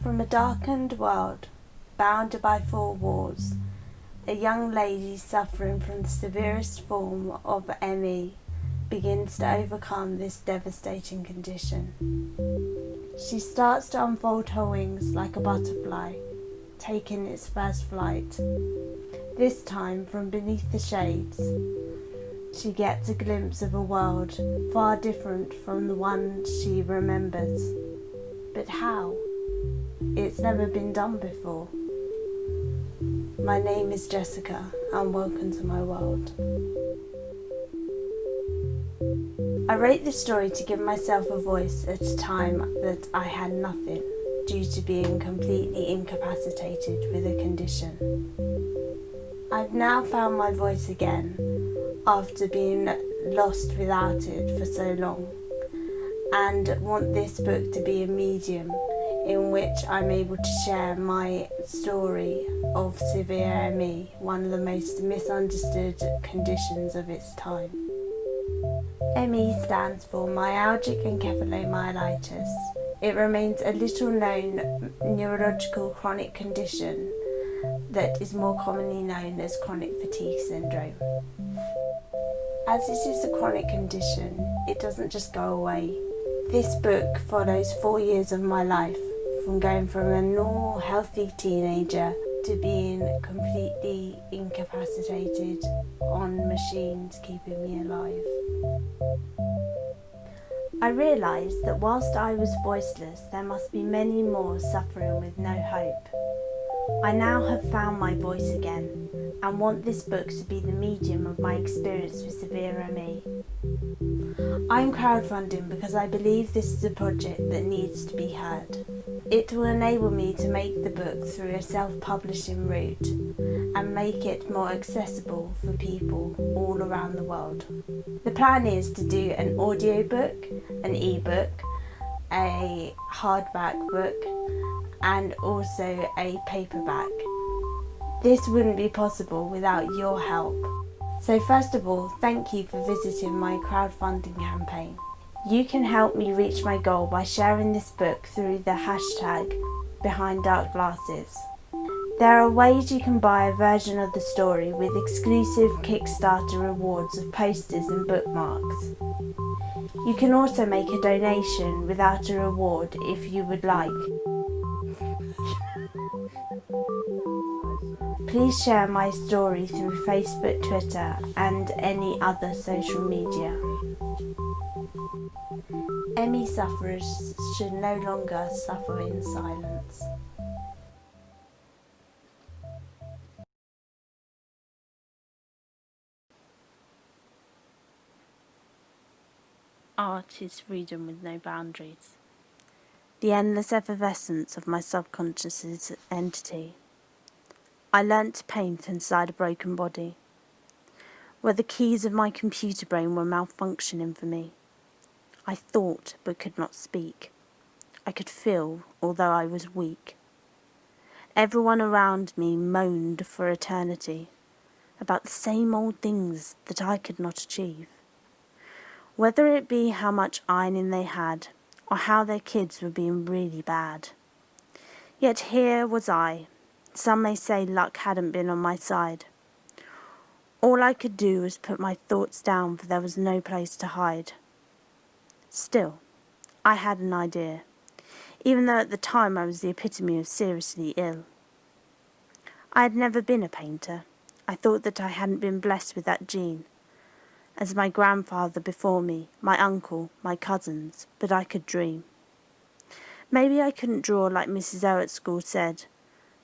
From a darkened world, bounded by four walls, a young lady suffering from the severest form of ME begins to overcome this devastating condition. She starts to unfold her wings like a butterfly, taking its first flight. This time, from beneath the shades, she gets a glimpse of a world far different from the one she remembers. But how? It's never been done before. My name is Jessica, and welcome to my world. I wrote this story to give myself a voice at a time that I had nothing, due to being completely incapacitated with a condition. I've now found my voice again, after being lost without it for so long, and want this book to be a medium in which I'm able to share my story of severe ME, one of the most misunderstood conditions of its time. ME stands for myalgic encephalomyelitis. It remains a little known neurological chronic condition that is more commonly known as chronic fatigue syndrome. As it is a chronic condition, it doesn't just go away. This book follows 4 years of my life, from going from a normal, healthy teenager to being completely incapacitated on machines keeping me alive. I realised that whilst I was voiceless, there must be many more suffering with no hope. I now have found my voice again, and want this book to be the medium of my experience with severe ME. I'm crowdfunding because I believe this is a project that needs to be heard. It will enable me to make the book through a self-publishing route and make it more accessible for people all around the world. The plan is to do an audiobook, an ebook, a hardback book, and also a paperback. This wouldn't be possible without your help. So first of all, thank you for visiting my crowdfunding campaign. You can help me reach my goal by sharing this book through the hashtag #BehindDarkGlasses. There are ways you can buy a version of the story with exclusive Kickstarter rewards of posters and bookmarks. You can also make a donation without a reward if you would like. Please share my story through Facebook, Twitter, and any other social media. ME sufferers should no longer suffer in silence. Art is freedom with no boundaries. The endless effervescence of my subconscious's entity. I learnt to paint inside a broken body, where the keys of my computer brain were malfunctioning for me. I thought but could not speak. I could feel, although I was weak. Everyone around me moaned for eternity about the same old things that I could not achieve. Whether it be how much ironing they had, or how their kids were being really bad. Yet here was I. Some may say luck hadn't been on my side. All I could do was put my thoughts down, for there was no place to hide. Still, I had an idea, even though at the time I was the epitome of seriously ill. I had never been a painter. I thought that I hadn't been blessed with that gene, as my grandfather before me, my uncle, my cousins, but I could dream. Maybe I couldn't draw like Mrs. O at school said,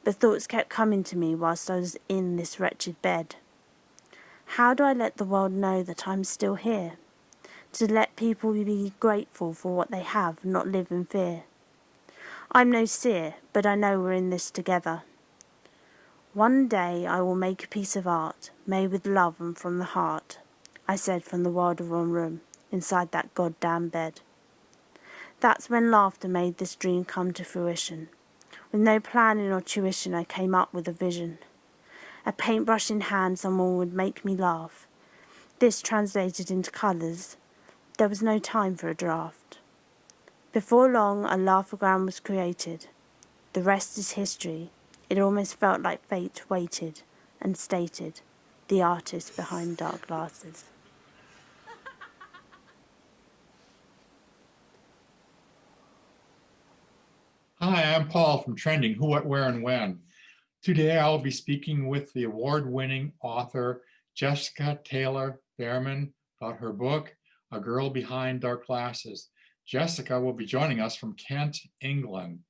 but thoughts kept coming to me whilst I was in this wretched bed. How do I let the world know that I'm still here? To let people be grateful for what they have, not live in fear. I'm no seer, but I know we're in this together. One day I will make a piece of art, made with love and from the heart, I said from the world of one room, inside that goddamn bed. That's when laughter made this dream come to fruition. With no planning or tuition, I came up with a vision. A paintbrush in hand, someone would make me laugh. This translated into colours. There was no time for a draft. Before long, a laughogram was created. The rest is history. It almost felt like fate waited and stated, the artist behind dark glasses. Hi, I'm Paul from Trending, Who, What, Where, and When. Today I'll be speaking with the award-winning author Jessica Taylor-Bearman about her book, A Girl Behind Dark Glasses. Jessica will be joining us from Kent, England.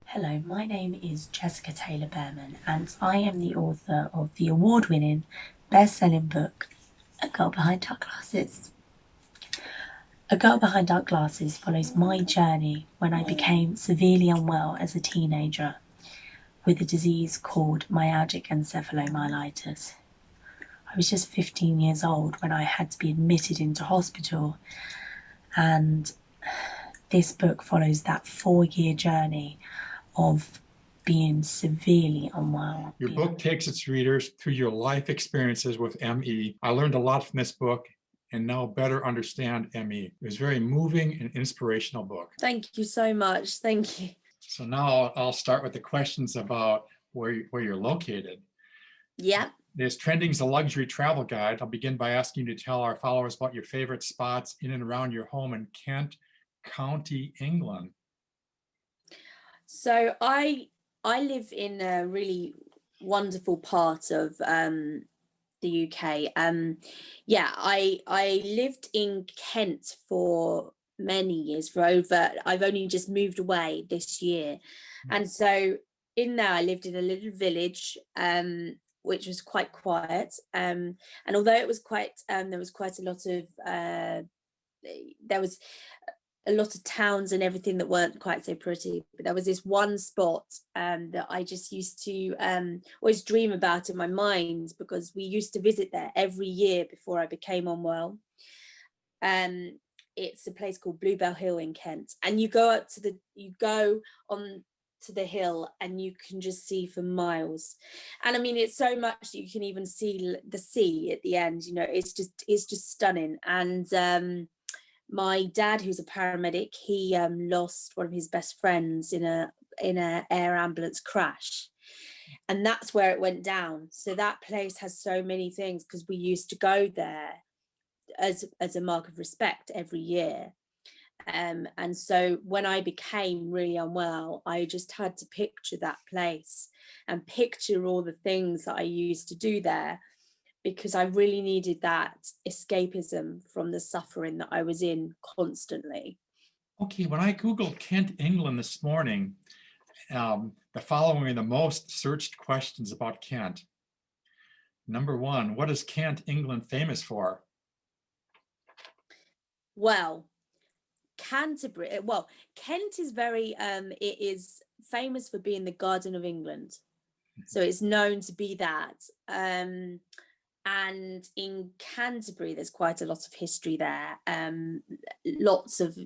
Hello, my name is Jessica Taylor-Bearman and I am the author of the award-winning best-selling book, A Girl Behind Dark Glasses. A Girl Behind Dark Glasses follows my journey when I became severely unwell as a teenager with a disease called myalgic encephalomyelitis. I was just 15 years old when I had to be admitted into hospital, and this book follows that 4-year journey of being severely unwell. Your book takes its readers through your life experiences with ME. I learned a lot from this book and now better understand ME. It was a very moving and inspirational book. Thank you so much. Thank you. So now I'll start with the questions about where you're located. Yeah. This Trending's a luxury travel guide. I'll begin by asking you to tell our followers about your favorite spots in and around your home in Kent County, England. So I live in a really wonderful part of the UK. Yeah, I lived in Kent for many years, I've only just moved away this year. And so in there I lived in a little village, which was quite quiet. And although it was quite, there was quite a lot of, there was a lot of towns and everything that weren't quite so pretty, but there was this one spot that I just used to always dream about in my mind, because we used to visit there every year before I became unwell. It's a place called Bluebell Hill in Kent, and you go on to the hill and you can just see for miles. And I mean, it's so much that you can even see the sea at the end, you know. It's just stunning. And my dad, who's a paramedic, he lost one of his best friends in a air ambulance crash, and that's where it went down. So that place has so many things, because we used to go there as a mark of respect every year. And so when I became really unwell, I just had to picture that place and picture all the things that I used to do there, because I really needed that escapism from the suffering that I was in constantly. Okay, when I Googled Kent, England this morning, the following are the most searched questions about Kent. Number one, what is Kent, England famous for? Well, Kent is very, it is famous for being the Garden of England. So it's known to be that. And in Canterbury, there's quite a lot of history there. Lots of,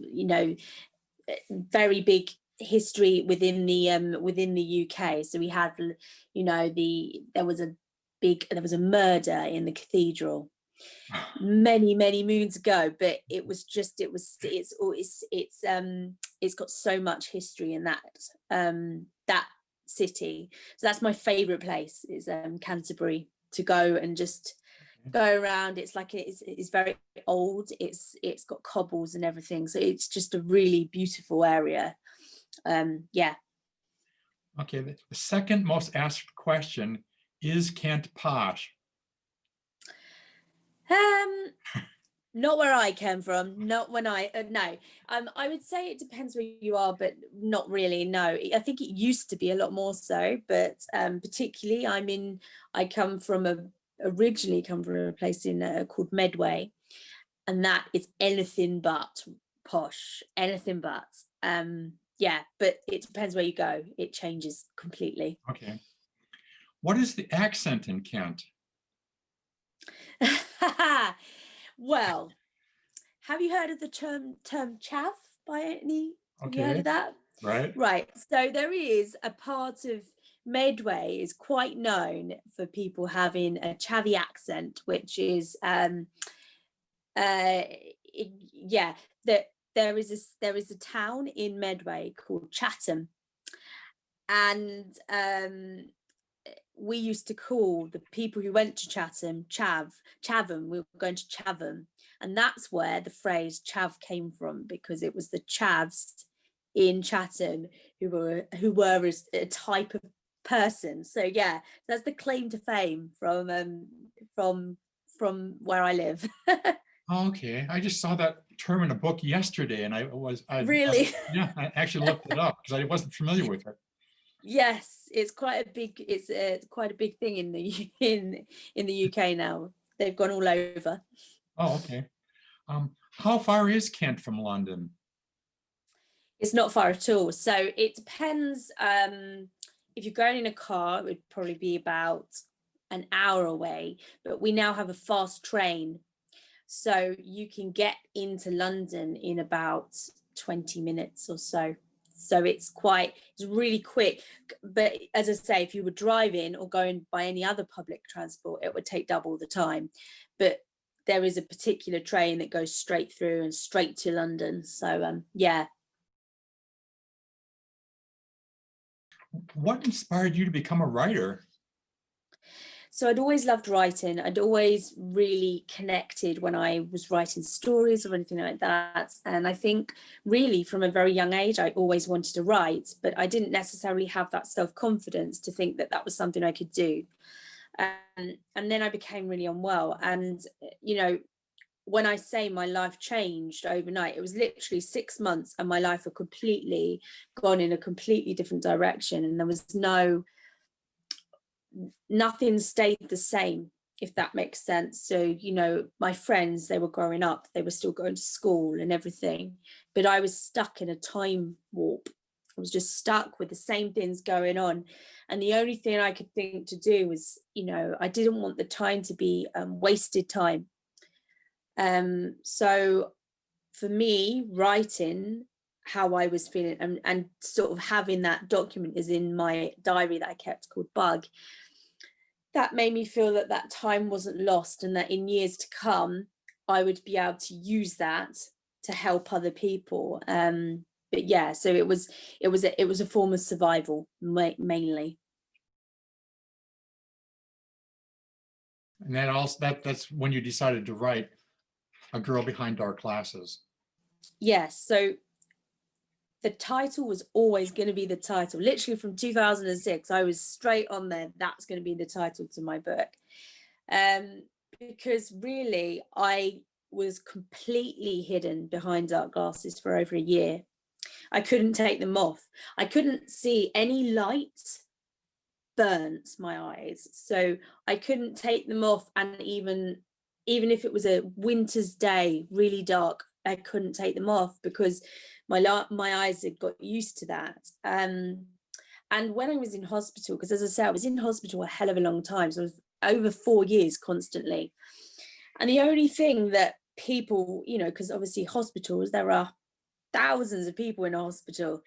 very big history within the UK. So we had, there was a murder in the cathedral many moons ago, but it's got so much history in that city. So that's my favorite place, is Canterbury, to go and just go around. It's like it's very old, it's got cobbles and everything, so it's just a really beautiful area. Yeah. Okay, the second most asked question, is Kent posh? Not where I came from. Not when no. I would say it depends where you are, but not really. No, I think it used to be a lot more so, but particularly originally come from a place in called Medway, and that is anything but posh. Anything but. Yeah, but it depends where you go. It changes completely. Okay. What is the accent in Kent? Well, have you heard of the term chav by any? Have you heard of that? Right. So there is a part of Medway is quite known for people having a chavvy accent, which is that there is a town in Medway called Chatham, And we used to call the people who went to Chatham Chatham. We were going to Chatham, and that's where the phrase chav came from, because it was the chavs in Chatham who were a type of person. So yeah, that's the claim to fame from where I live. Okay, I just saw that term in a book yesterday, and Really? yeah, I actually looked it up because I wasn't familiar with it. Yes, it's quite a big thing in the in the UK now. They've gone all over. Oh, okay. How far is Kent from London? It's not far at all. So it depends. If you're going in a car, it would probably be about an hour away. But we now have a fast train, so you can get into London in about 20 minutes or so. So it's really quick. But as I say, if you were driving or going by any other public transport, it would take double the time. But there is a particular train that goes straight through and straight to London. So yeah. What inspired you to become a writer? So I'd always loved writing. I'd always really connected when I was writing stories or anything like that. And I think really from a very young age, I always wanted to write, but I didn't necessarily have that self-confidence to think that that was something I could do. And then I became really unwell. And, you know, when I say my life changed overnight, it was literally 6 months and my life had completely gone in a completely different direction. And there was nothing stayed the same, if that makes sense. So, you know, my friends, they were growing up, they were still going to school and everything, but I was stuck in a time warp. I was just stuck with the same things going on. And the only thing I could think to do was, you know, I didn't want the time to be wasted time. So for me, writing how I was feeling and sort of having that document is in my diary that I kept called Bug, that made me feel that that time wasn't lost, and that in years to come, I would be able to use that to help other people. But yeah, so it was a form of survival mainly. And that's when you decided to write A Girl Behind Dark Glasses. Yes, so the title was always going to be the title. Literally from 2006, I was straight on there. That's going to be the title to my book. Because really, I was completely hidden behind dark glasses for over a year. I couldn't take them off. I couldn't see any light burnt my eyes. So I couldn't take them off. And even if it was a winter's day, really dark, I couldn't take them off because my eyes had got used to that. And when I was in hospital, because as I said, I was in hospital a hell of a long time, so I was over 4 years constantly. And the only thing that people, you know, because obviously hospitals, there are thousands of people in a hospital,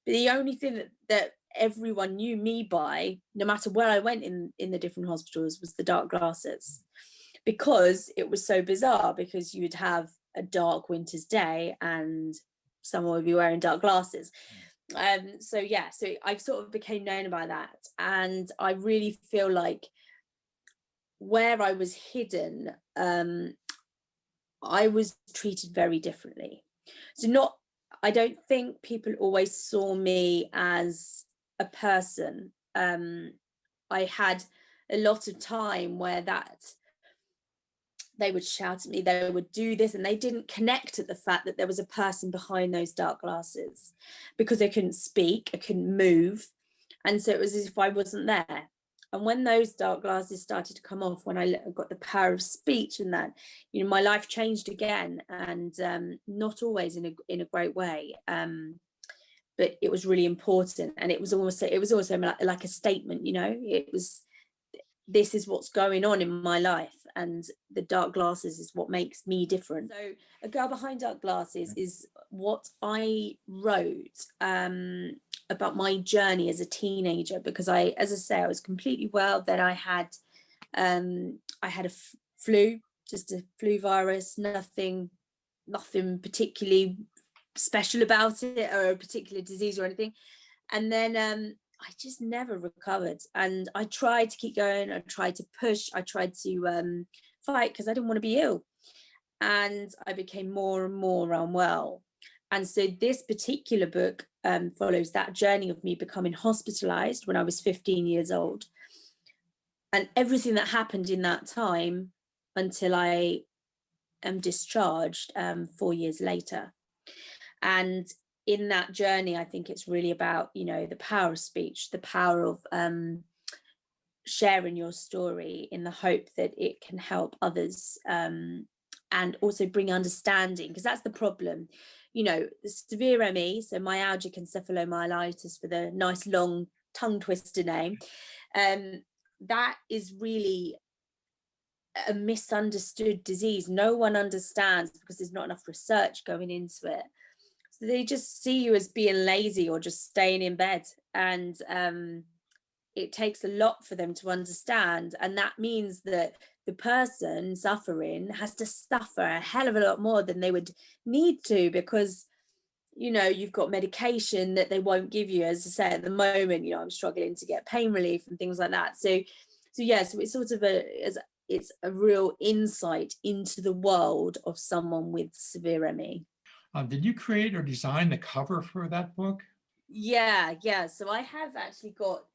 but the only thing that everyone knew me by, no matter where I went in the different hospitals, was the dark glasses, because it was so bizarre, because you would have a dark winter's day and someone would be wearing dark glasses. So yeah, so I sort of became known by that. And I really feel like where I was hidden, I was treated very differently. So I don't think people always saw me as a person. I had a lot of time where they would shout at me, they would do this, and they didn't connect at the fact that there was a person behind those dark glasses, because I couldn't speak, I couldn't move. And so it was as if I wasn't there. And when those dark glasses started to come off, when I got the power of speech and that, you know, my life changed again, and not always in a great way. But it was really important. And it was also like a statement, you know, this is what's going on in my life, and the dark glasses is what makes me different. So A Girl Behind Dark Glasses is what I wrote about my journey as a teenager, because as I say, I was completely well. Then I had a flu, just a flu virus, nothing particularly special about it, or a particular disease or anything. And then I just never recovered. And I tried to keep going. I tried to push. I tried to fight because I didn't want to be ill. And I became more and more unwell. And so this particular book follows that journey of me becoming hospitalized when I was 15 years old. And everything that happened in that time until I am discharged 4 years later. And in that journey, I think it's really about, you know, the power of speech, the power of sharing your story in the hope that it can help others, and also bring understanding, because that's the problem. You know, the severe ME, so myalgic encephalomyelitis for the nice long tongue twister name, that is really a misunderstood disease. No one understands because there's not enough research going into it. So they just see you as being lazy or just staying in bed. And it takes a lot for them to understand. And that means that the person suffering has to suffer a hell of a lot more than they would need to, because, you know, you've got medication that they won't give you. As I say, at the moment, you know, I'm struggling to get pain relief and things like that. So yeah, so it's sort of it's a real insight into the world of someone with severe ME. Did you create or design the cover for that book? Yeah. So I have actually got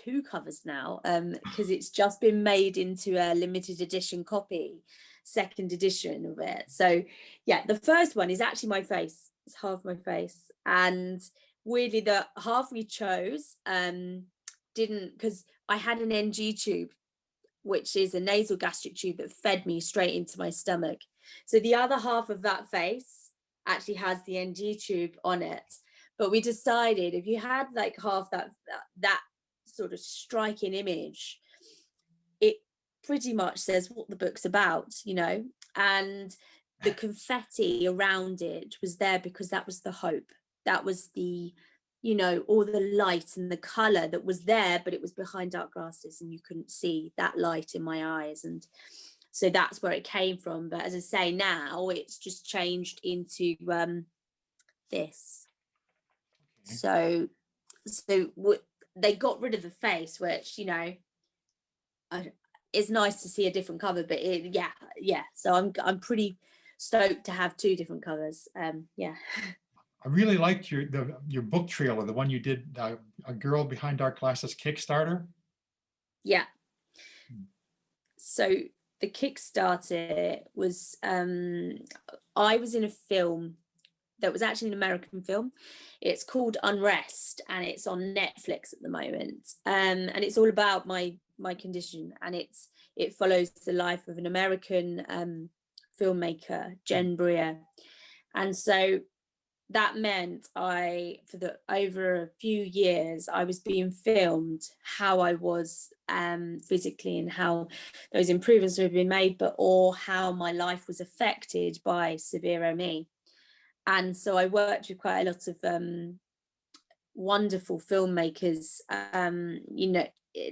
2 covers now, because it's just been made into a limited edition copy, 2nd edition of it. So yeah, the first one is actually my face. It's half my face. And weirdly, the half we chose didn't, because I had an NG tube, which is a nasal gastric tube that fed me straight into my stomach. So the other half of that face actually has the NG tube on it. But we decided if you had like half that sort of striking image, it pretty much says what the book's about, you know. And the confetti around it was there because that was the hope. That was the, you know, all the light and the color that was there, but it was behind dark glasses and you couldn't see that light in my eyes. And so that's where it came from. But as I say, now it's just changed into this. Okay. So they got rid of the face, which, you know, it's nice to see a different cover, but yeah. So I'm pretty stoked to have 2 different covers. Yeah. I really liked your book trailer, the one you did, A Girl Behind Dark Glasses Kickstarter. Yeah. So the Kickstarter was, I was in a film that was actually an American film. It's called Unrest, and it's on Netflix at the moment. And it's all about my condition, and it follows the life of an American filmmaker, Jen Breer. And so that meant over a few years, I was being filmed how I was physically and how those improvements have been made, or how my life was affected by severe ME. And so I worked with quite a lot of wonderful filmmakers, you know,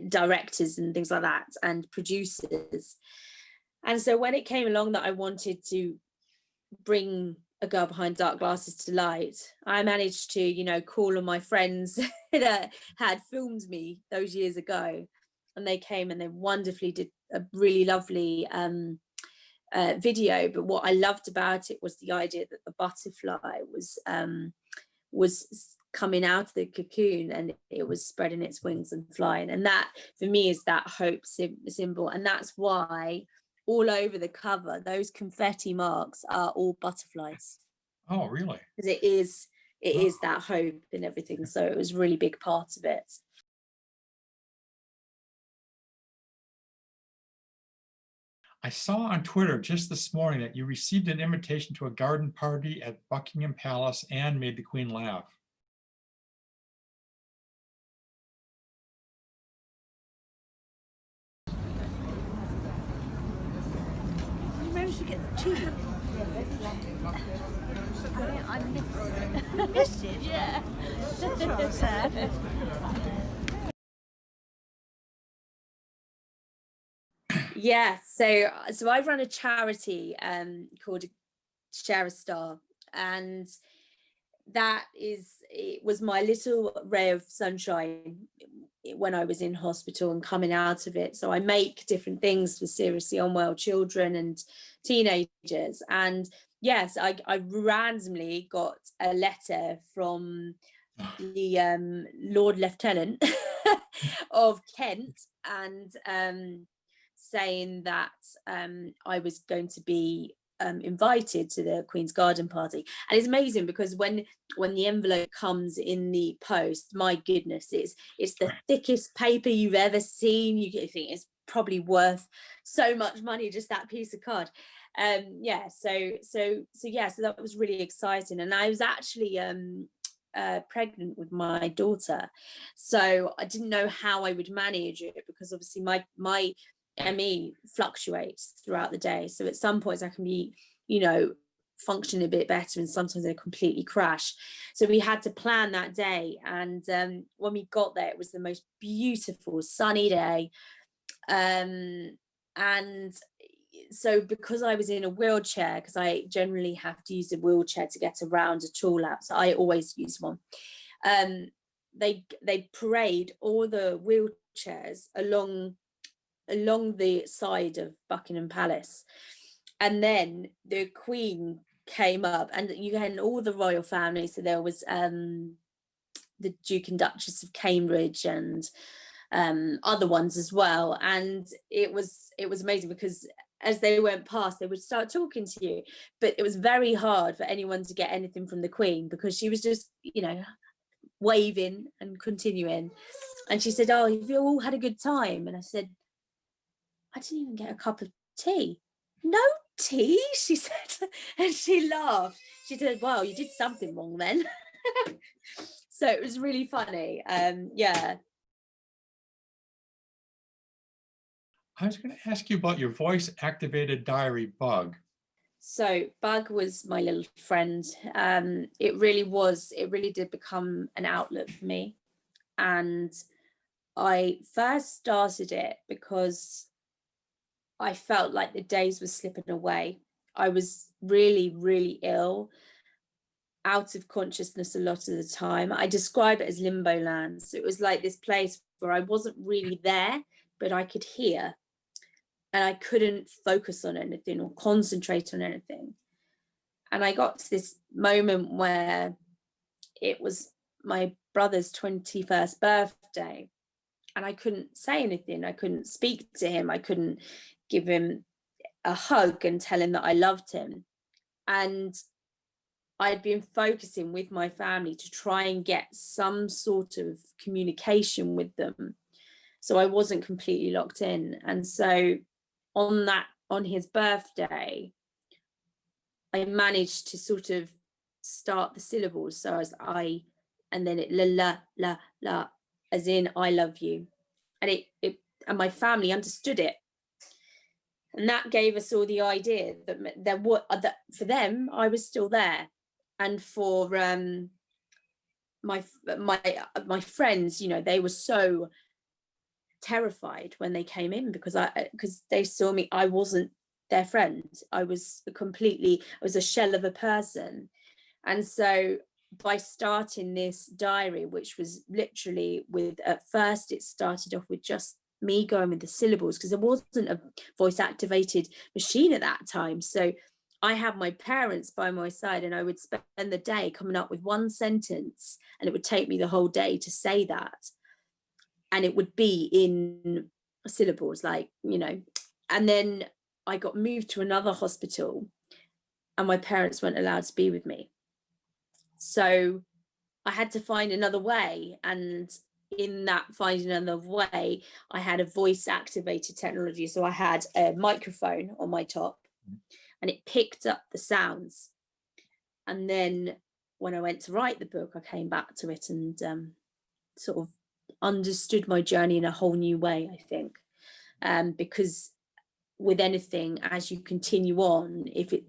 directors and things like that, and producers. And so when it came along that I wanted to bring A Girl Behind Dark Glasses to light, I managed to, you know, call on my friends that had filmed me those years ago, and they came and they wonderfully did a really lovely video. But what I loved about it was the idea that the butterfly was coming out of the cocoon and it was spreading its wings and flying, and that for me is that hope symbol. And that's why all over the cover those confetti marks are all butterflies. Oh, really? Because it is that hope and everything. So it was a really big part of it. I saw on Twitter just this morning that you received an invitation to a garden party at Buckingham Palace and made the Queen laugh. You managed to get the tea. I missed it. Yeah. That's sad. Yeah, so I run a charity called Share a Star, and it was my little ray of sunshine when I was in hospital and coming out of it. So I make different things for seriously unwell children and teenagers. And yes, I randomly got a letter from the Lord Lieutenant of Kent, and saying that I was going to be invited to the Queen's Garden Party. And it's amazing because when the envelope comes in the post, my goodness, it's the thickest paper you've ever seen. You think it's probably worth so much money, just that piece of card. Yeah, so that was really exciting. And I was actually pregnant with my daughter, so I didn't know how I would manage it, because obviously my ME fluctuates throughout the day. So at some points I can be, functioning a bit better, and sometimes I completely crash. So we had to plan that day. And when we got there, it was the most beautiful sunny day. And so because I was in a wheelchair, because I generally have to use a wheelchair to get around a tool out, so I always use one. They parade all the wheelchairs along the side of Buckingham Palace, and then the Queen came up, and you had all the royal family. So there was the Duke and Duchess of Cambridge and other ones as well. And it was amazing, because as they went past, they would start talking to you, but it was very hard for anyone to get anything from the Queen, because she was just waving and continuing. And she said, "Oh, have you all had a good time?" And I said, "I didn't even get a cup of tea." "No tea?" she said, and she laughed. She said, "Well, you did something wrong then." So it was really funny. Yeah. I was going to ask you about your voice activated diary, Bug. So Bug was my little friend. It really did become an outlet for me. And I first started it because I felt like the days were slipping away. I was really, really ill, out of consciousness a lot of the time. I describe it as limbo land. So it was like this place where I wasn't really there, but I could hear, and I couldn't focus on anything or concentrate on anything. And I got to this moment where it was my brother's 21st birthday, and I couldn't say anything. I couldn't speak to him. I couldn't give him a hug and tell him that I loved him. And I'd been focusing with my family to try and get some sort of communication with them. So I wasn't completely locked in. And so on his birthday, I managed to sort of start the syllables. So as I, and then it la, as in I love you. And it and my family understood it. And that gave us all the idea that for them, I was still there. And for my friends, they were so terrified when they came in, because they saw me. I wasn't their friend. I was a shell of a person. And so by starting this diary, which was literally at first it started off with just me going with the syllables, because there wasn't a voice activated machine at that time. So I had my parents by my side, and I would spend the day coming up with one sentence, and it would take me the whole day to say that. And it would be in syllables, and then I got moved to another hospital, and my parents weren't allowed to be with me. So I had to find another way. And in that finding another way, I had a voice activated technology. So I had a microphone on my top, and it picked up the sounds. And then when I went to write the book, I came back to it and sort of understood my journey in a whole new way, I think. Because with anything, as you continue on, if it,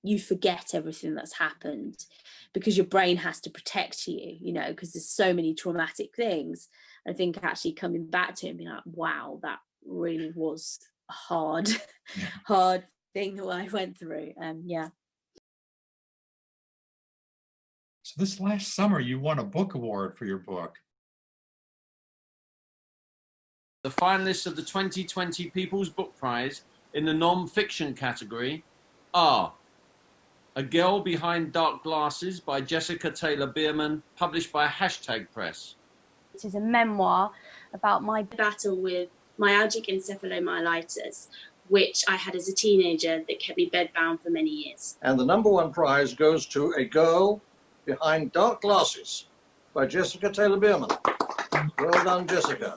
you forget everything that's happened, because your brain has to protect you, because there's so many traumatic things. I think actually coming back to it and being like, wow, that really was a hard thing that I went through. Yeah. So this last summer, you won a book award for your book. The finalists of the 2020 People's Book Prize in the non-fiction category are A Girl Behind Dark Glasses by Jessica Taylor-Bearman, published by Hashtag Press. It is a memoir about my battle with myalgic encephalomyelitis, which I had as a teenager that kept me bedbound for many years. And the #1 prize goes to A Girl Behind Dark Glasses by Jessica Taylor-Bearman. Well done, Jessica.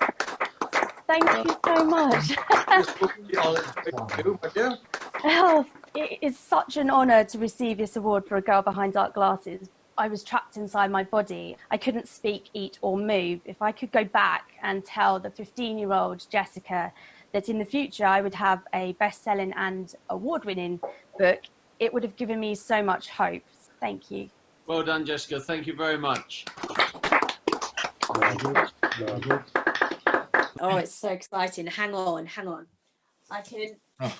Thank you so much. This will be on its way to you, my dear. Oh, it is such an honour to receive this award for A Girl Behind Dark Glasses. I was trapped inside my body. I couldn't speak, eat or move. If I could go back and tell the 15-year-old Jessica that in the future I would have a best-selling and award-winning book, it would have given me so much hope. Thank you. Well done, Jessica. Thank you very much. Oh, it's so exciting. Hang on. I can. Oh.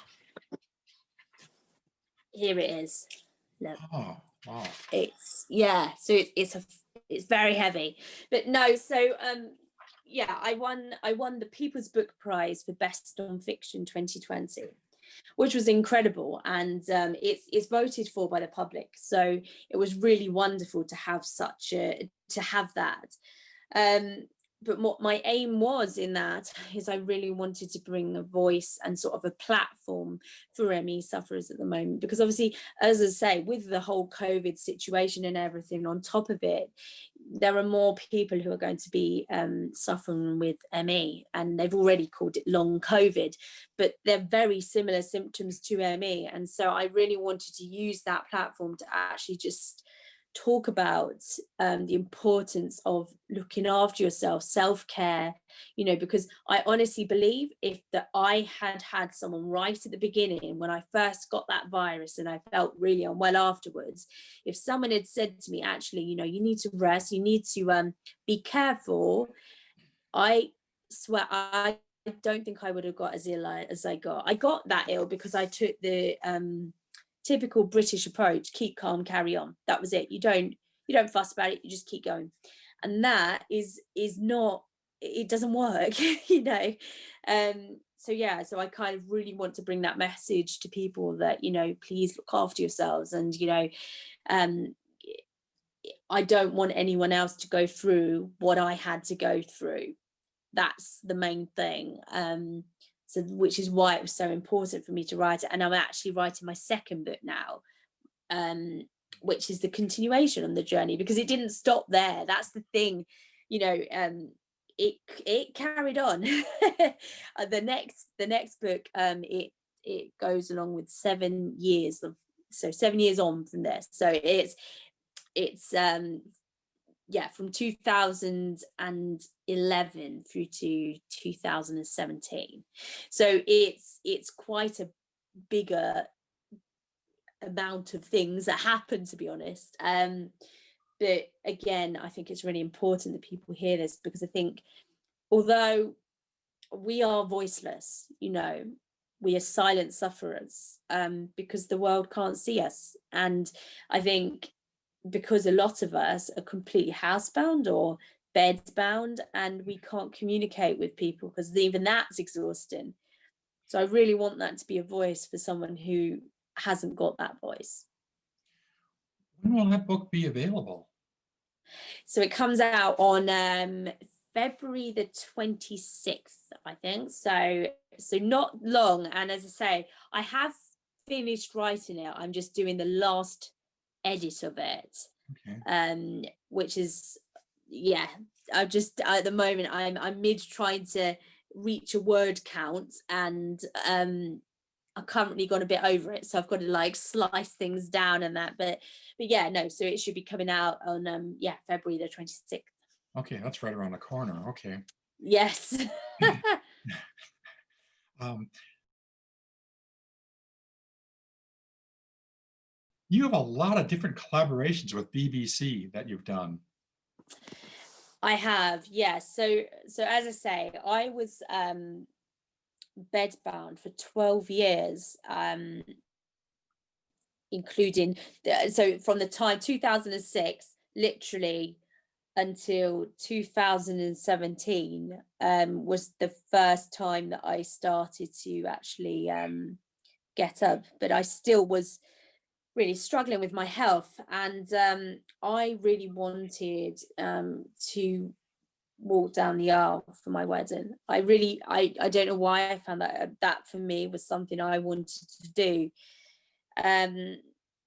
Here it is. Look. Oh, wow. It's so it's very heavy, but no. So yeah, I won the People's Book Prize for Best Non-Fiction 2020, which was incredible, and it's voted for by the public. So it was really wonderful to have that. But what my aim was in that is I really wanted to bring a voice and sort of a platform for ME sufferers at the moment, because obviously, as I say, with the whole COVID situation and everything on top of it, there are more people who are going to be suffering with ME, and they've already called it long COVID, but they're very similar symptoms to ME. And so I really wanted to use that platform to actually just talk about the importance of looking after yourself, self-care, because I honestly believe if I had someone right at the beginning when I first got that virus and I felt really unwell afterwards, if someone had said to me, actually, you need to rest, you need to be careful, I swear I don't think I would have got as ill as I got. I got that ill because I took the typical British approach: keep calm, carry on. That was it. You don't fuss about it, you just keep going. And that is not, it doesn't work. So yeah, so I kind of really want to bring that message to people that, please look after yourselves, and I don't want anyone else to go through what I had to go through. That's the main thing. So, which is why it was so important for me to write it. And I'm actually writing my second book now, which is the continuation on the journey, because it didn't stop there. That's the thing, it carried on. The next book, it goes along with 7 years of, so 7 years on from this. So it's from 2011 through to 2017. So it's quite a bigger amount of things that happen, to be honest. But again, I think it's really important that people hear this, because I think although we are voiceless, we are silent sufferers, because the world can't see us. And I think because a lot of us are completely housebound or bedbound, and we can't communicate with people, because even that's exhausting. So I really want that to be a voice for someone who hasn't got that voice. When will that book be available? So it comes out on February the 26th, I think. So not long. And as I say, I have finished writing it. I'm just doing the last edit of it. Okay. Which is, I just, at the moment I'm mid trying to reach a word count, and I've currently gone a bit over it, so I've got to slice things down and that, but yeah, no, so it should be coming out on February the 26th. Okay, that's right around the corner. Okay. Yes. You have a lot of different collaborations with BBC that you've done. I have, yes. So as I say, I was bedbound for 12 years, including, so from the time 2006 literally until 2017 was the first time that I started to actually get up, but I still was really struggling with my health, and I really wanted to walk down the aisle for my wedding. I don't know why I found that for me was something I wanted to do.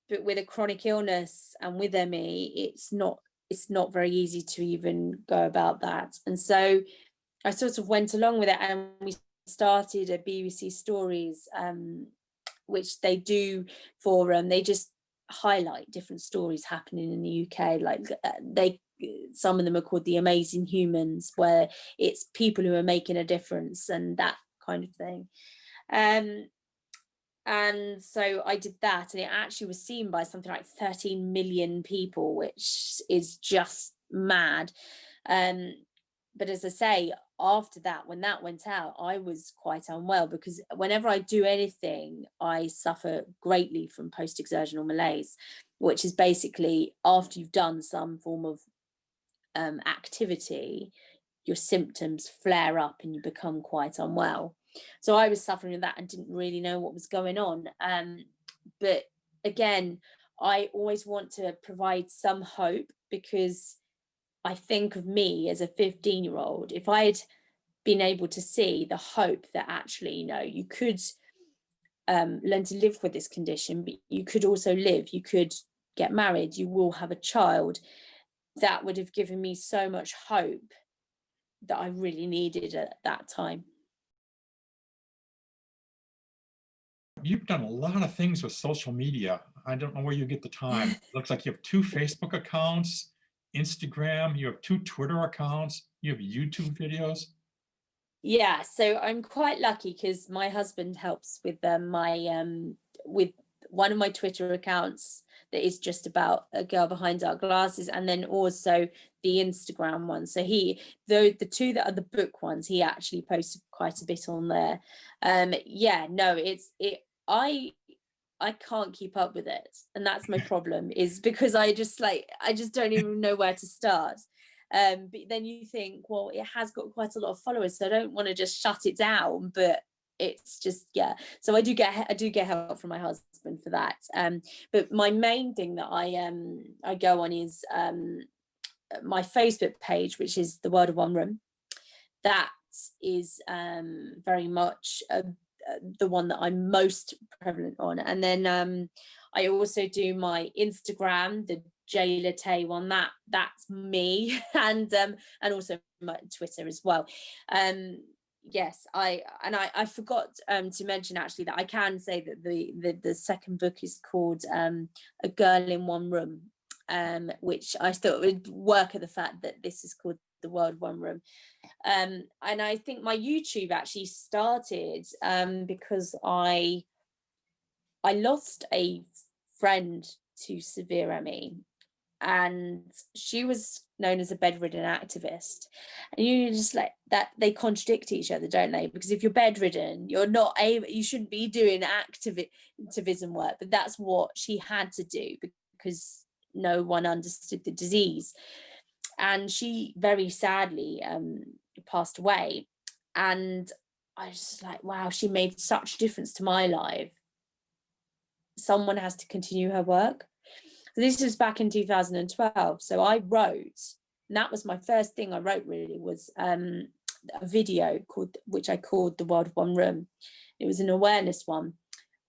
But with a chronic illness and with ME, it's not very easy to even go about that. And so I sort of went along with it, and we started a BBC Stories, which they do for they just highlight different stories happening in the UK. Like some of them are called The Amazing Humans, where it's people who are making a difference and that kind of thing. And so I did that, and it actually was seen by something like 13 million people, which is just mad. But as I say, after that, when that went out, I was quite unwell, because whenever I do anything, I suffer greatly from post-exertional malaise, which is basically after you've done some form of activity, your symptoms flare up and you become quite unwell. So I was suffering with that and didn't really know what was going on. But again, I always want to provide some hope, because I think of me as a 15-year-old, if I had been able to see the hope that actually, you could learn to live with this condition, but you could also live, you could get married, you will have a child, that would have given me so much hope that I really needed at that time. You've done a lot of things with social media. I don't know where you get the time. It looks like you have 2 Facebook accounts, Instagram, you have 2 Twitter accounts, you have YouTube videos. Yeah, so I'm quite lucky, because my husband helps with with one of my Twitter accounts that is just about a girl behind dark glasses, and then also the Instagram one. So the 2 that are the book ones, he actually posted quite a bit on there. Yeah, no, I can't keep up with it, and that's my problem, is because I just don't even know where to start. But then you think, well, it has got quite a lot of followers, so I don't want to just shut it down, but it's just, yeah. So I do get help from my husband for that. But my main thing that I go on is my Facebook page, which is The World of One Room. That is very much the one that I'm most prevalent on. And then I also do my Instagram, the J Latte one, that's me, and also my Twitter as well. Yes, I forgot to mention actually that I can say that the second book is called A Girl in One Room, which I thought would work at the fact that this is called The World of One Room. And I think my YouTube actually started because I lost a friend to severe ME, and she was known as a bedridden activist. And you just like that, they contradict each other, don't they? Because if you're bedridden, you shouldn't be doing activism work, but that's what she had to do because no one understood the disease. And she very sadly passed away, and I was just like, wow, she made such a difference to my life. Someone has to continue her work. So this was back in 2012. So I wrote, and that was my first thing I wrote really, was a video which I called The World of One Room. It was an awareness one.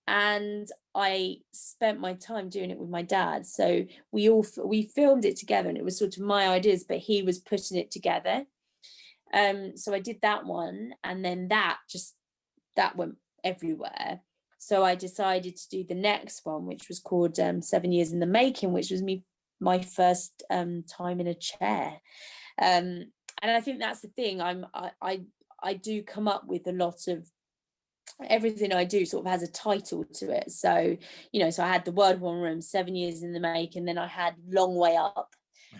And I spent my time doing it with my dad. So we filmed it together, and it was sort of my ideas, but he was putting it together. So I did that one, and then that went everywhere. So I decided to do the next one, which was called 7 Years in the Making, which was my first time in a chair. And I think that's the thing. I do come up with a lot of everything I do sort of has a title to it. So, so I had The World of One Room, 7 Years in the Making, then I had Long Way Up,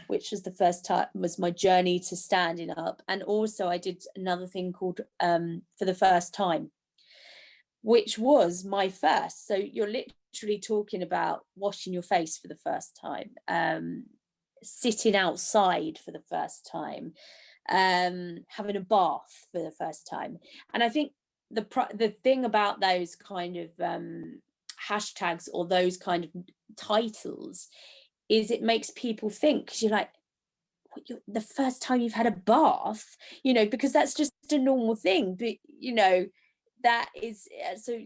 which was the first time, was my journey to standing up. And also I did another thing called For the First Time, which was my first. So you're literally talking about washing your face for the first time. sitting outside for the first time, having a bath for the first time. And I think the thing about those kind of hashtags or those kind of titles is it makes people think, because you're like, the first time you've had a bath, you know, because that's just a normal thing. But you know, that is so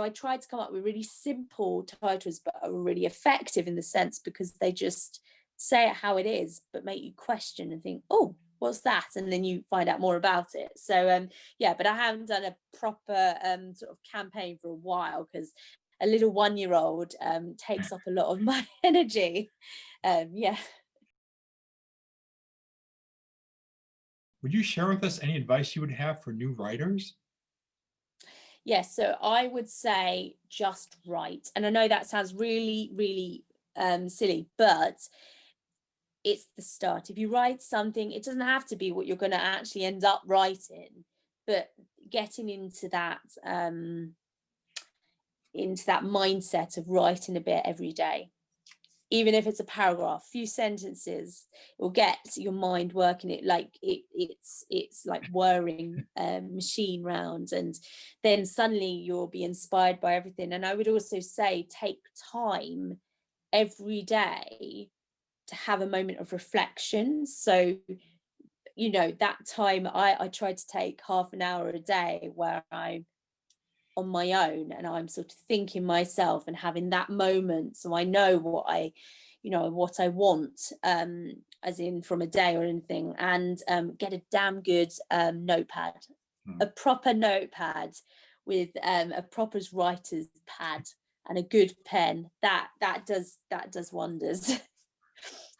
I tried to come up with really simple titles, but are really effective in the sense because they just say it how it is, but make you question and think, oh, what's that? And then you find out more about it. So yeah, but I haven't done a proper sort of campaign for a while because a little 1-year-old takes up a lot of my energy. Yeah. Would you share with us any advice you would have for new writers? Yes, so I would say just write. And I know that sounds really, really silly, but it's the start. If you write something, it doesn't have to be what you're going to actually end up writing, but getting into that mindset of writing a bit every day. Even if it's a paragraph, few sentences, it will get your mind working. It like it's like whirring machine round, and then suddenly you'll be inspired by everything. And I would also say take time every day to have a moment of reflection. So you know, that time I try to take half an hour a day where I'm on my own and I'm sort of thinking myself and having that moment, so I know what I want, as in from a day or anything, and get a damn good notepad, a proper notepad with a proper writer's pad and a good pen. That does wonders.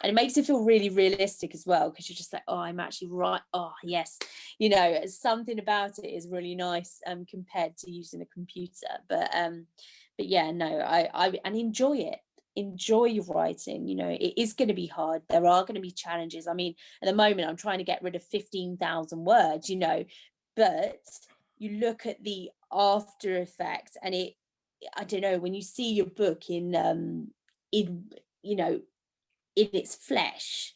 And it makes it feel really realistic as well, because you're just like, oh, I'm actually right. Oh yes, you know, something about it is really nice compared to using a computer. But yeah, no, I and enjoy it. Enjoy your writing. You know, it is going to be hard. There are going to be challenges. I mean, at the moment I'm trying to get rid of 15,000 words, you know, but you look at the after effects and I don't know, when you see your book in you know, in its flesh,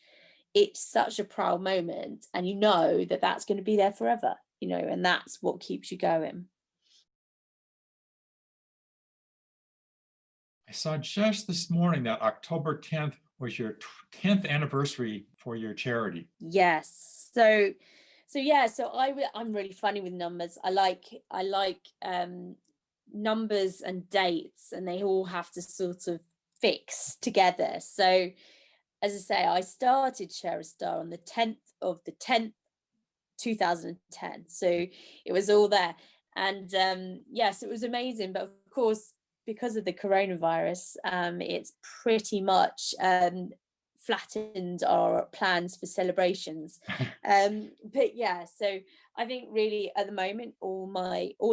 it's such a proud moment, and you know that that's going to be there forever, you know, and that's what keeps you going. I saw just this morning that October 10th was your 10th anniversary for your charity. Yes, so yeah, so I'm really funny with numbers. I like numbers and dates, and they all have to sort of fix together. So as I say, I started Share a Star on the 10th of the 10th, 2010. So it was all there. And yes, it was amazing. But of course, because of the coronavirus, it's pretty much flattened our plans for celebrations. But yeah, so I think really at the moment, all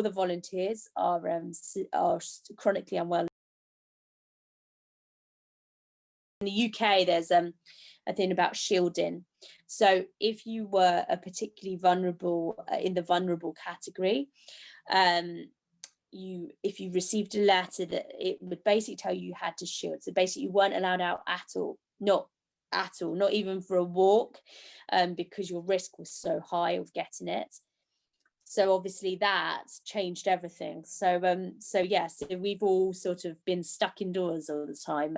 the volunteers are chronically unwell. In the UK, there's a thing about shielding. So if you were a particularly vulnerable in the vulnerable category, if you received a letter that it would basically tell you had to shield. So basically you weren't allowed out at all, not even for a walk, because your risk was so high of getting it. So obviously that changed everything. So yes, we've all sort of been stuck indoors all the time.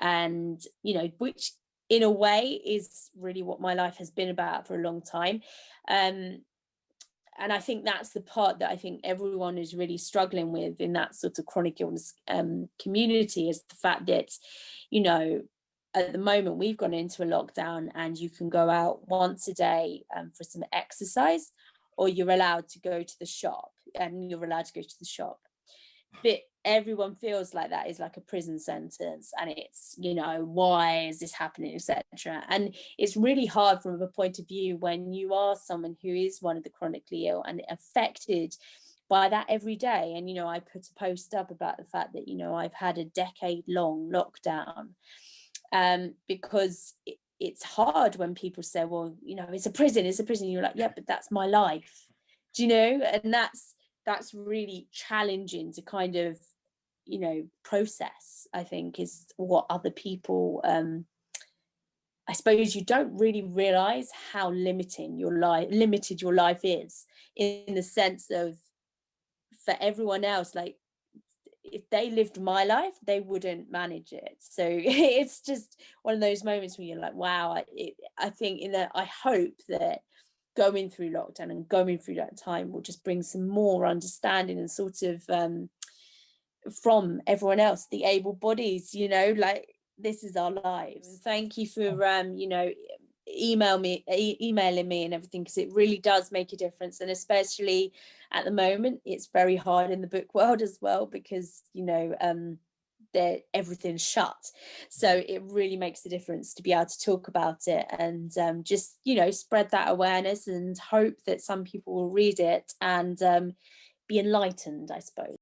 And you know, which in a way is really what my life has been about for a long time. And I think that's the part that I think everyone is really struggling with in that sort of chronic illness community, is the fact that, you know, at the moment we've gone into a lockdown and you can go out once a day for some exercise, or you're allowed to go to the shop, and you're allowed to go to the shop. But everyone feels like that is like a prison sentence, and it's, you know, why is this happening, etc. And it's really hard from a point of view when you are someone who is one of the chronically ill and affected by that every day. And you know, I put a post up about the fact that, you know, I've had a decade-long lockdown, because it's hard when people say, well, you know, it's a prison. You're like, yeah, but that's my life, do you know? And that's really challenging to kind of, you know, process, I think, is what other people I suppose you don't really realize how limited your life is, in the sense of, for everyone else, like, if they lived my life, they wouldn't manage it. So it's just one of those moments where you're like, wow. I think I hope that going through lockdown and going through that time will just bring some more understanding and sort of from everyone else, the able bodies, like, this is our lives. Thank you for emailing me and everything, because it really does make a difference. And especially at the moment, it's very hard in the book world as well, because everything's shut. So it really makes a difference to be able to talk about it and just spread that awareness, and hope that some people will read it and be enlightened, I suppose.